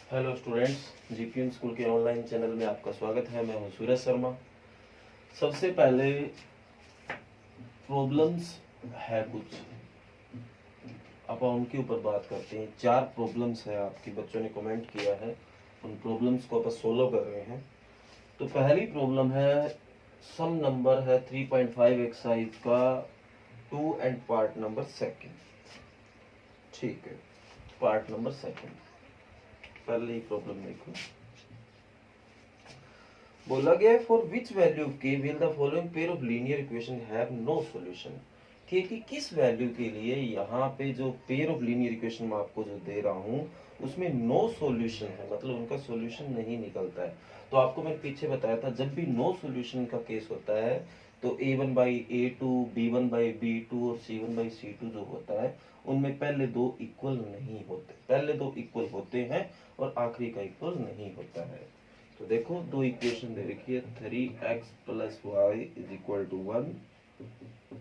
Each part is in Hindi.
हेलो स्टूडेंट्स, जीपीएम स्कूल के ऑनलाइन चैनल में आपका स्वागत है। मैं हूं सूरज शर्मा। सबसे पहले प्रॉब्लम्स है कुछ, अब उनके ऊपर बात करते हैं। 4 प्रॉब्लम्स है, आपके बच्चों ने कमेंट किया है, उन प्रॉब्लम्स को अपन सोल्व कर रहे हैं। तो पहली प्रॉब्लम है, सम नंबर है 3.5 एक्सरसाइज का 2 एंड पार्ट नंबर सेकंड। ठीक है, पार्ट नंबर सेकंड। पहली प्रॉब्लम देखो, बोला गया है for which value k will the following pair of linear equation have no solution. ठीक है, किस वैल्यू के लिए यहाँ पे जो पेयर ऑफ लीनियर इक्वेशन मैं आपको जो दे रहा हूँ उसमें नो सॉल्यूशन है, मतलब उनका सॉल्यूशन नहीं निकलता है। तो आपको मैंने पीछे बताया था, जब भी नो सॉल्यूशन का केस होता है तो a1/a2, b1/b2 और c1/c2 जो होता है उनमें पहले दो इक्वल नहीं होते, पहले दो इक्वल होते हैं और आखिरी का इक्वल नहीं होता है। तो देखो दो इक्वेशन दे रखी है, 3x + y = 1,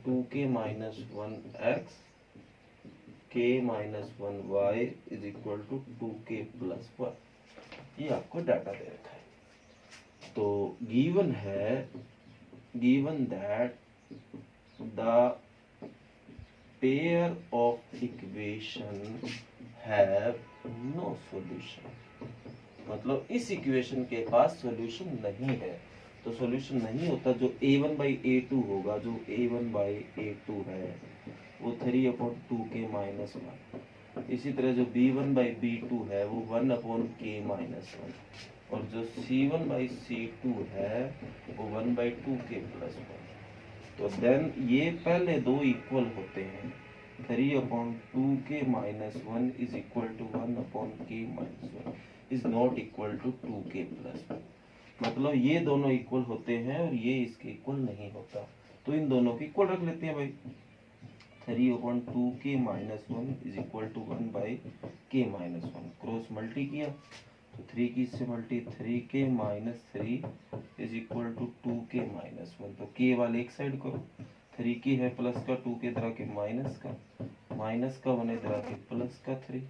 2k - 1x, k - 1y = 2k + 1। ये आपको डाटा दे रखा है। तो given that the pair of equation have no solution, मतलब इस इक्वेशन के पास सॉल्यूशन नहीं है। तो सॉल्यूशन नहीं होता, जो a1/a2 होगा, जो a1/a2 है वो 3/2k - 1। इसी तरह जो b1/b2 है वो 1/k - 1, और जो c1/c2 है वो 1/2k + 1। तो देन ये पहले दो इक्वल होते हैं, 3/2k - 1 = 1/k - 1 is not equal to 2k + 1। मतलब ये दोनों इक्वल होते हैं और ये इसके इक्वल नहीं होता, तो इन दोनों की इक्वल रख लेते हैं भाई। 3/2k - 1 = 1/k - 1, क्रॉस मल्टी किया तो 3 की इससे मल्टी, 3k - 3 = 2k - 1। तो k वाले एक साइड करो, 3k है प्लस का, 2k इधर आके माइनस का, माइनस का 1 इधर आके प्लस का 3।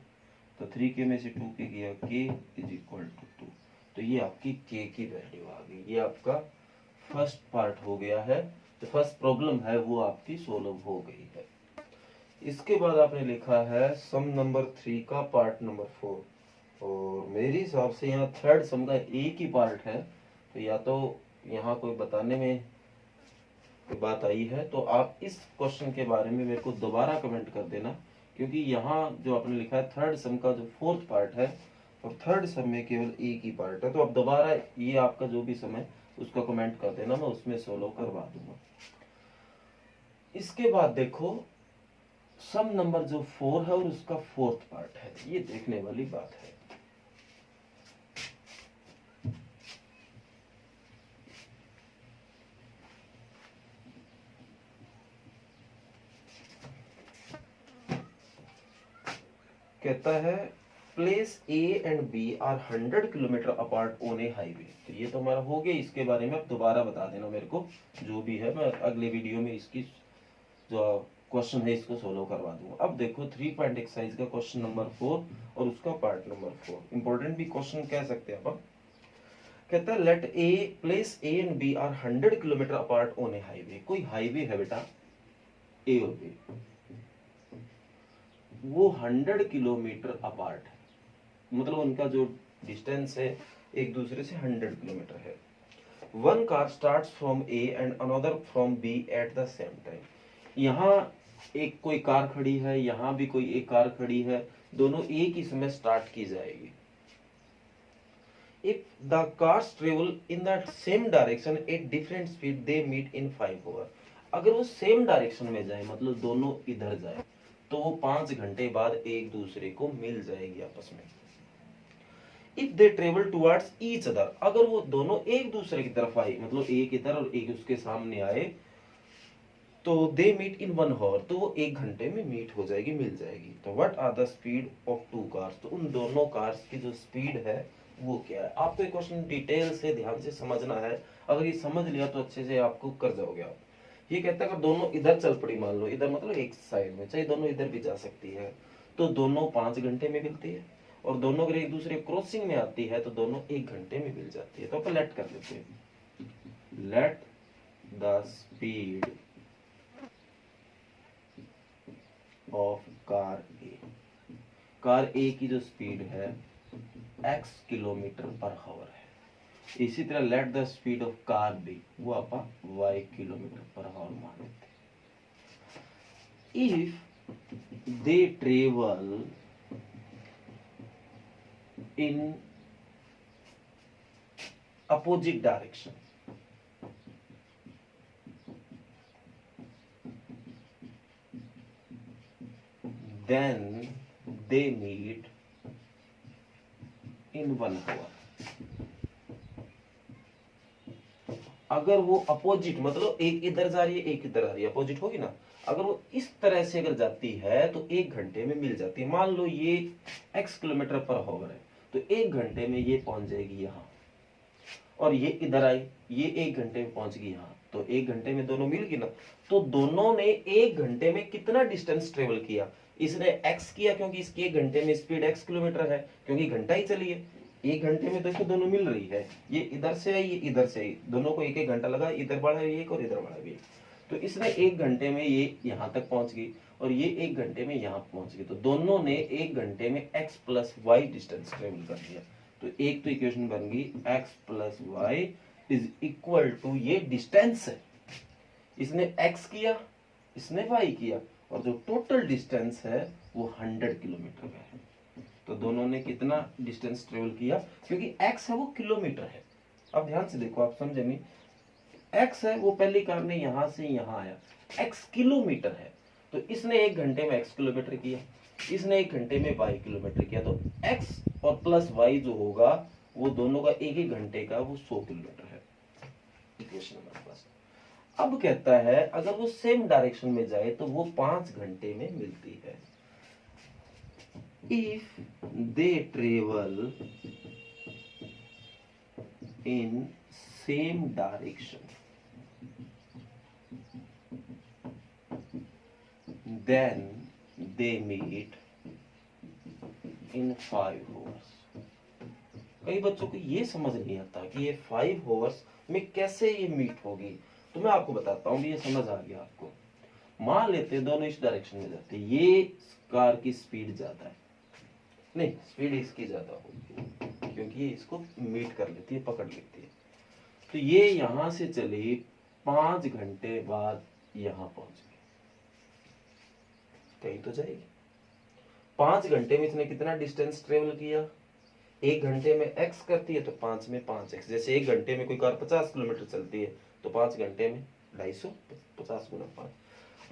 तो 3k में से 2k गया, k = 2। तो ये आपकी k की वैल्यू आ गई। ये आपका फर्स्ट पार्ट हो गया है, तो फर्स्ट प्रॉब्लम है वो आपकी सोल्व हो गई है। इसके बाद आपने लिखा है सम नंबर 3 का पार्ट नंबर 4, और मेरे हिसाब से यहाँ थर्ड सम का एक ही पार्ट है, तो या तो यहाँ कोई बताने में कोई बात आई है तो आप इस क्वेश्चन के बारे में मेरे को दोबारा कमेंट कर देना, क्योंकि यहाँ जो आपने लिखा है थर्ड सम का जो फोर्थ पार्ट है और थर्ड सम में केवल एक ही पार्ट है। तो आप दोबारा ये आपका जो भी सम है उसका कमेंट कर देना, मैं उसमें सोल्व करवा दूंगा। इसके बाद देखो सम नंबर जो 4 है और उसका फोर्थ पार्ट है, ये देखने वाली बात है। कहता है place A and B are 100 kilometre apart on a highway. तो ये तो हमारा हो गया, इसके बारे में आप दोबारा बता देना मेरे को, जो भी है मैं अगले वीडियो में इसकी जो क्वेश्चन है इसको सोल्व करवा दूंगा। अब देखो 3 पॉइंट एक्सरसाइज का क्वेश्चन नंबर 4 और उसका पार्ट नंबर 4, इंपॉर्टेंट भी क्वेश्चन कह सकते हैं अपन। कहता है let a place A and B are 100 kilometre apart on a highway. कोई हाईवे है बेटा ए और बी, वो 100 किलोमीटर अपार्ट है, मतलब उनका जो डिस्टेंस है एक दूसरे से 100 किलोमीटर है। One car starts from A and another from B at the same time. यहाँ एक कोई कार खड़ी है, यहाँ भी कोई एक कार खड़ी है, दोनों एक ही समय स्टार्ट की जाएगी। If the cars travel in the same direction at different speed, they meet in 5 hours। अगर वो सेम डायरेक्शन में जाए, मतलब दोनों इधर जाए, तो वो 5 घंटे बाद एक दूसरे को मिल जाएगी आपस में। If they travel towards each other, अगर वो दोनों एक दूसरे की तरफ आए, मतलब एक इधर और एक उसके सामने आए, तो दे मीट इन 1 आवर, तो वो 1 घंटे में मीट हो जाएगी, मिल जाएगी। तो what are the speed of 2 cars, तो उन दोनों कार्स की जो स्पीड है वो क्या है। आपको ये क्वेश्चन डिटेल से ध्यान से समझना है, अगर ये समझ लिया तो अच्छे से आपको कर जाओगे आप। ये कहता है अगर दोनों इधर चल पड़ी, मान लो इधर मतलब एक साइड में, चाहे दोनों इधर भी जा सकती है, तो दोनों 5 घंटे में मिलती है। और दोनों अगर एक दूसरे क्रॉसिंग में आती है तो दोनों 1 घंटे में मिल जाती है। तो अपन लेट कर देते हैं, let the speed of car A, car A की जो स्पीड है x किलोमीटर पर आवर है। इसी तरह let the speed of car B, वो आप y किलोमीटर पर आवर मान लेते हैं। If they travel in opposite direction, then they meet in 1 hour। अगर वो अपोजिट मतलब एक इधर जा रही है एक इधर आ रही है, अपोजिट होगी ना, अगर वो इस तरह से अगर जाती है तो 1 घंटे में मिल जाती है। मान लो ये x किलोमीटर पर आवर है तो 1 घंटे में ये पहुंच जाएगी यहाँ, और ये इधर आई, ये 1 घंटे में पहुंच गई यहाँ, तो 1 घंटे में दोनों मिल गई ना। तो दोनों ने 1 घंटे में कितना डिस्टेंस ट्रेवल किया, इसने x किया क्योंकि इसकी 1 घंटे में स्पीड x किलोमीटर है, क्योंकि घंटा ही चली है। 1 घंटे में देखो दोनों मिल रही है, ये इधर से आई ये इधर से आई, दोनों को 1-1 घंटा लगा, इधर बढ़ा भी एक और इधर बढ़ा भी एक। तो इसने 1 घंटे में ये यहाँ तक पहुंच गई और ये 1 घंटे में यहाँ पहुंच गई, तो दोनों ने 1 घंटे में x plus y distance travel कर लिया। तो एक तो इक्वेशन बन गई x plus y is equal to, ये डिस्टेंस है, इसने x किया इसने y किया, और जो टोटल डिस्टेंस है वो 100 किलोमीटर का है। तो दोनों ने कितना डिस्टेंस ट्रेवल किया, क्योंकि x है वो किलोमीटर है। अब ध्यान से देखो, आप समझे नहीं, x है वो पहली कार ने यहां से यहां आया, x किलोमीटर है, तो इसने 1 घंटे में x किलोमीटर किया, इसने 1 घंटे में y किलोमीटर किया, तो x और प्लस y जो होगा वो दोनों का 1-1 घंटे का वो 100 किलोमीटर है। Equation number first. अब कहता है अगर वो सेम डायरेक्शन में जाए तो वो 5 घंटे में मिलती है। If they travel in same direction then they meet in 5 hours। कई बच्चों को ये समझ नहीं आता कि ये 5 hours में कैसे ये मीट होगी, तो मैं आपको बताता हूँ, ये समझ आ गया आपको। मान लेते हैं दोनों इस डायरेक्शन में जाते हैं, ये कार की स्पीड ज्यादा है, नहीं स्पीड इसकी ज्यादा होगी क्योंकि ये इसको मीट कर लेती है, पकड़ लेती है। तो ये यहां से चली, 5 घंटे बाद यहां पहुंच गई, कहीं तो जाएगी। 5 घंटे में इसने कितना डिस्टेंस ट्रेवल किया, 1 घंटे में x करती है तो 5 में 5x। जैसे 1 घंटे में कोई कार 50 किलोमीटर चलती है तो 5 घंटे में 250, 50 गुना 5।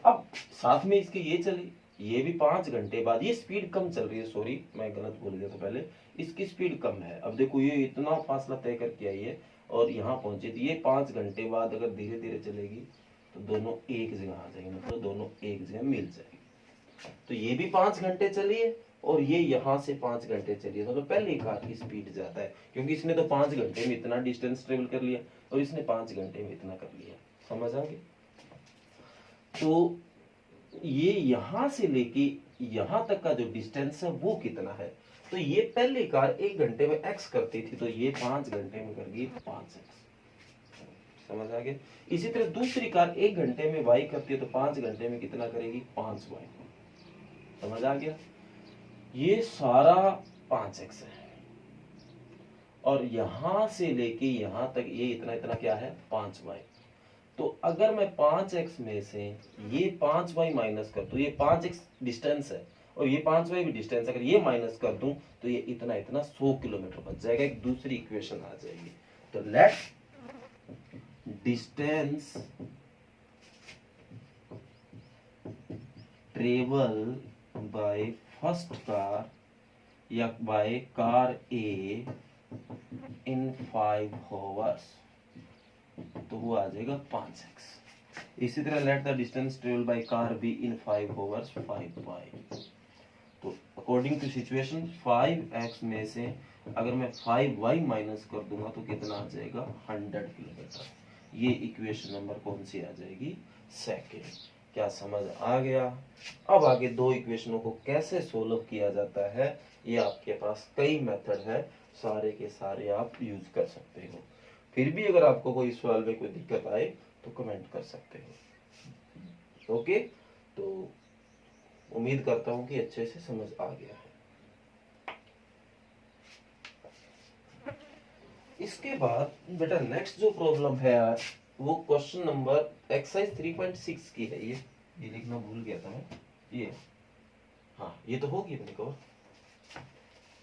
अब साथ में इसके ये चली, ये भी 5 घंटे बाद, ये स्पीड कम चल रही है, सॉरी मैं गलत बोल गया था पहले, इसकी स्पीड कम है। अब देखो ये इतना फासला तय करके आई है और यहाँ पहुंची, तो ये 5 घंटे बाद अगर धीरे धीरे चलेगी तो दोनों एक जगह आ जाएंगे, मतलब दोनों एक जगह मिल जाएगी। तो ये भी 5 घंटे चली है और ये यहाँ से 5 घंटे चली है, तो पहले कार की स्पीड ज्यादा है क्योंकि इसने तो 5 घंटे में इतना डिस्टेंस ट्रेवल कर लिया और इसने 5 घंटे में इतना कर लिया। समझ आ गया? तो ये यहाँ से लेके यहाँ तक का जो डिस्टेंस है वो कितना है, तो ये पहली कार 1 घंटे में x करती थी तो ये 5 घंटे में कर गई 5x। समझ आ गया? इसी तरह दूसरी कार 1 घंटे में y करती है तो 5 घंटे में कितना करेगी, 5y। समझ आ गया? ये सारा 5x है और यहां से लेके यहां तक ये इतना इतना क्या है, 5y। तो अगर मैं 5x में से ये 5y माइनस कर दूं, ये 5x डिस्टेंस है और ये 5y भी डिस्टेंस, अगर ये माइनस कर दूं तो ये इतना इतना 100 किलोमीटर बच जाएगा। एक दूसरी इक्वेशन आ जाएगी। तो let distance travel by first car या by car A in 5 hours, तो वो आ जाएगा 5x। इसी तरह let the distance travel by car B in 5 hours 5y। तो अकॉर्डिंग टू सिचुएशन 5x में से अगर मैं 5y माइनस कर दूंगा तो कितना आ जाएगा, 100 किलोमीटर। ये इक्वेशन नंबर कौन सी आ जाएगी, सेकेंड। क्या समझ आ गया? अब आगे दो इक्वेशनों को कैसे सोल्व किया जाता है, ये आपके पास कई मेथड है, सारे के सारे आप यूज कर सकते हो। फिर भी अगर आपको कोई सवाल में कोई दिक्कत आए तो कमेंट कर सकते हो। ओके, तो उम्मीद करता हूं कि अच्छे से समझ आ गया है। इसके बाद बेटा नेक्स्ट जो प्रॉब्लम है यार, वो क्वेश्चन नंबर एक्सरसाइज 3.6 की है। ये लिखना भूल गया था मैं। ये हाँ, ये तो होगी अपने को,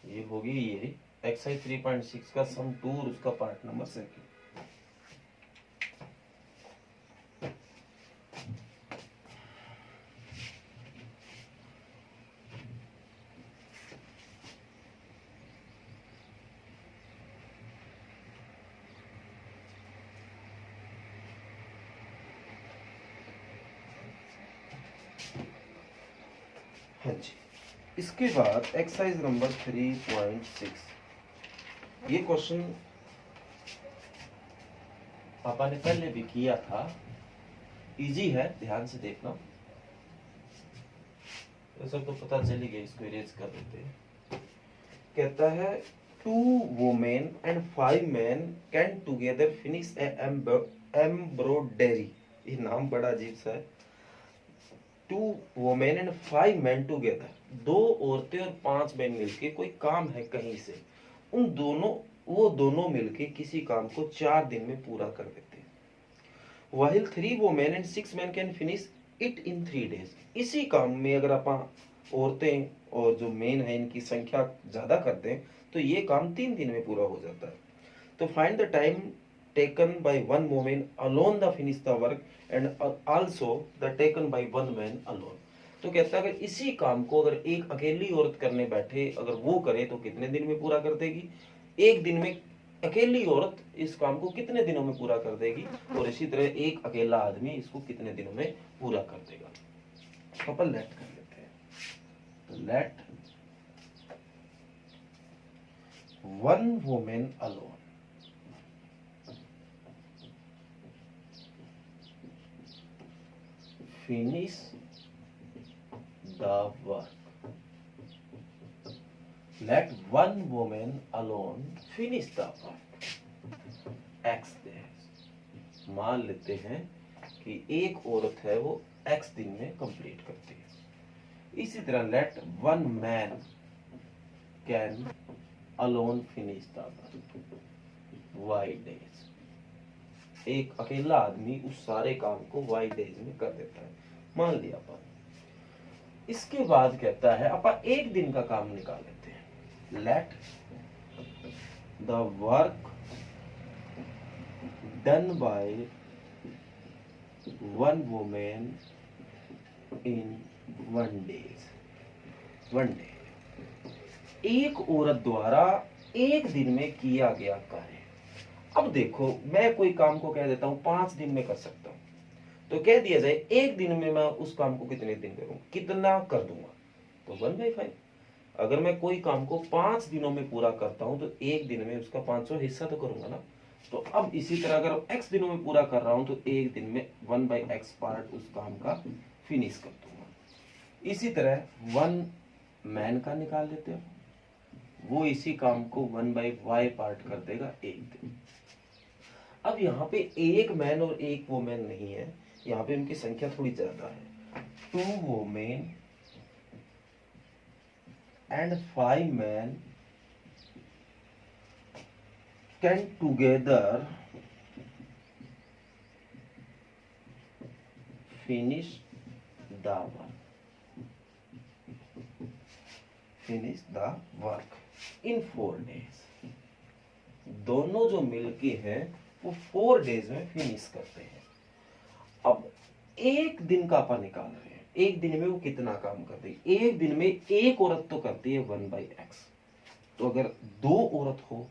ये होगी ये एक्सरसाइज 3.6 का सम 2 और उसका पार्ट नंबर 2। हाँ जी, इसके बाद एक्सरसाइज नंबर 3.6। ये क्वेश्चन पापा ने पहले भी किया था, इजी है, ध्यान से देखना। ऐसा तो पता चल ही गया, इसको इरेज कर देते हैं। कहता है 2 women and 5 men can together finish a embroidery। ये नाम बड़ा अजीब सा है। 2 women and 5 men together, 2 औरतें और 5 मैन मिलके कोई काम है कहीं से, वो दोनों मिलके किसी काम को 4 दिन में पूरा कर देते हैं। While 3 women and 6 men can finish it in 3 days। इसी काम में अगर आप औरतें और जो मेन है इनकी संख्या ज्यादा करते हैं तो ये काम 3 दिन में पूरा हो जाता है। तो find the time taken by one woman alone the finish the work and also the taken by one man alone. तो कहता है अगर इसी काम को अगर एक अकेली औरत करने बैठे, अगर वो करे तो कितने दिन में पूरा कर देगी, एक दिन में अकेली औरत इस काम को कितने दिनों में पूरा कर देगी, और इसी तरह एक अकेला आदमी इसको कितने दिनों में पूरा कर देगा। तो अपन लेट कर लेते हैं। तो let one woman alone finish the work। Let one woman alone finish the work x days। मान लेते हैं कि एक औरत है वो x दिन में कंप्लीट करती है। इसी तरह let one man can alone finish the work y days। एक अकेला आदमी उस सारे काम को y डेज में कर देता है, मान लिया अपन। इसके बाद कहता है अपन एक दिन का काम निकाल लेते हैं। Let the work done by one women in 1 day. एक औरत द्वारा एक दिन में किया गया कार्य। अब देखो, मैं कोई काम को कह देता हूं 5 दिन में कर सकता हूं, तो कह दिया जाए एक दिन में मैं उस काम को कितने दिन करूंगा, कितना कर दूंगा, तो 1/5। अगर मैं कोई काम को 5 दिनों में पूरा करता हूं तो एक दिन में उसका 500 हिस्सा तो करूंगा ना। तो अब इसी तरह अगर x दिनों में पूरा कर रहा हूं तो एक दिन में 1/x पार्ट उस काम का फिनिश कर दूंगा। इसी तरह 1 मैन का निकाल लेते हैं, वो इसी काम को 1/y पार्ट कर देगा एक दिन। अब यहाँ पे एक मैन और एक वुमेन नहीं है, यहाँ पे उनकी संख्या थोड़ी ज्यादा है। 2 women and 5 man can together finish the work in 4 days. दोनों जो मिलके हैं वो 4 डेज में फिनिश करते हैं। अब एक दिन का अपन निकाल रहे हैं, एक दिन में वो कितना काम करती है। एक दिन में एक औरत तो करती है 1/x, तो अगर 2 औरत हो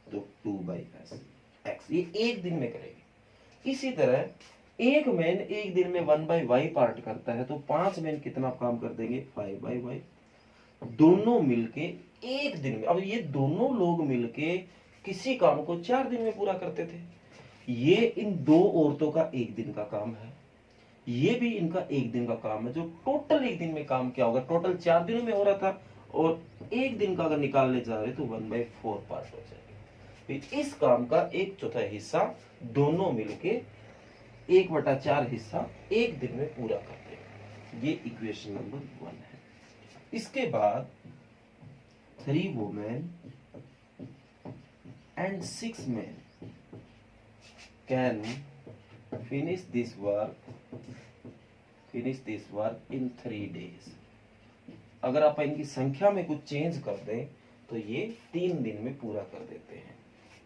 तो 2/x, ये एक दिन में करेगी। इसी तरह एक मैन एक दिन में 1/y पार्ट करता है, तो 5 मैन कितना काम कर देंगे, 5/y। दोनों मिलके एक दिन में, अब ये दोनों लोग मिलके किसी काम को 4 दिन में पूरा करते थे। ये इन 2 औरतों का एक दिन का काम है, ये भी इनका एक दिन का काम है। जो टोटल एक दिन में काम क्या होगा, टोटल 4 दिनों में हो रहा था, और एक दिन का अगर निकालने जा रहे तो 1/4 पार्ट हो जाएगा। फिर इस काम का 1/4 हिस्सा दोनों मिलके 1/4 हिस्सा एक दिन में पूरा करते हैं। ये इक्वेशन नंबर 1 है। इसके बाद 3 women and 6 men can finish this work in 3 days। अगर आप इनकी संख्या में कुछ चेंज कर दें तो ये 3 दिन में पूरा कर देते हैं।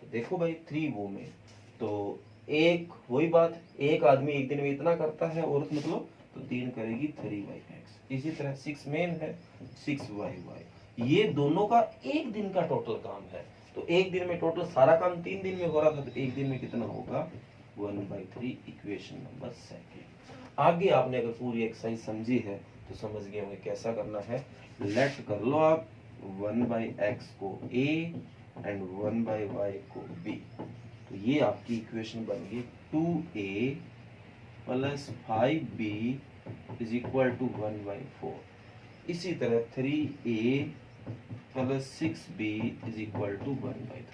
तो देखो भाई 3 वुमेन, तो एक वही बात, एक आदमी एक दिन में इतना करता है, औरत मतलब, तो 3 करेगी 3/x। इसी तरह 6 मेन है 6y। ये दोनों का एक दिन का टोटल काम है। तो एक दिन में टोटल सारा काम 3 दिन में हो रहा था, तो एक दिन में कितना होगा 1/3। Equation number 2। आगे आपने अगर पूरी एक्सरसाइज समझी है तो समझ गए होंगे कैसा करना है। लेट कर लो आप 1/x को a एंड 1/y को b। तो ये आपकी इक्वेशन बन गई 2a plus 5b is equal to 1/4। इसी तरह 3a plus 6b is equal to 1/3।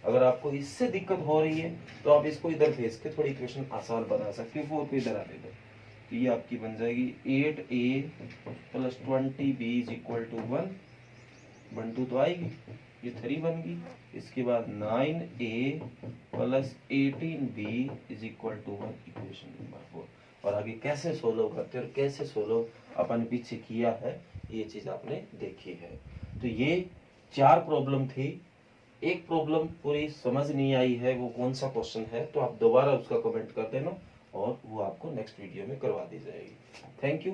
अगर आपको इससे दिक्कत हो रही है तो आप इसको इधर भेज के थोड़ी इक्वेशन आसान बना सकते हो। 4 को इधर आने दो, तो ये आपकी बन जाएगी 8a plus 20b is equal to 1। 1 2 तो आएगी, ये 3 बन गई। इसके बाद 9a plus 18b is equal to 1। Equation number 4। और आगे कैसे सोल्व करते हैं और कैसे सोल्व अपन पीछे किया है, ये चीज आपने देखी है। तो ये 4 प्रॉब्लम थी। एक प्रॉब्लम पूरी समझ नहीं आई है, वो कौन सा क्वेश्चन है, तो आप दोबारा उसका कमेंट कर देना और वो आपको नेक्स्ट वीडियो में करवा दी जाएगी। Thank you.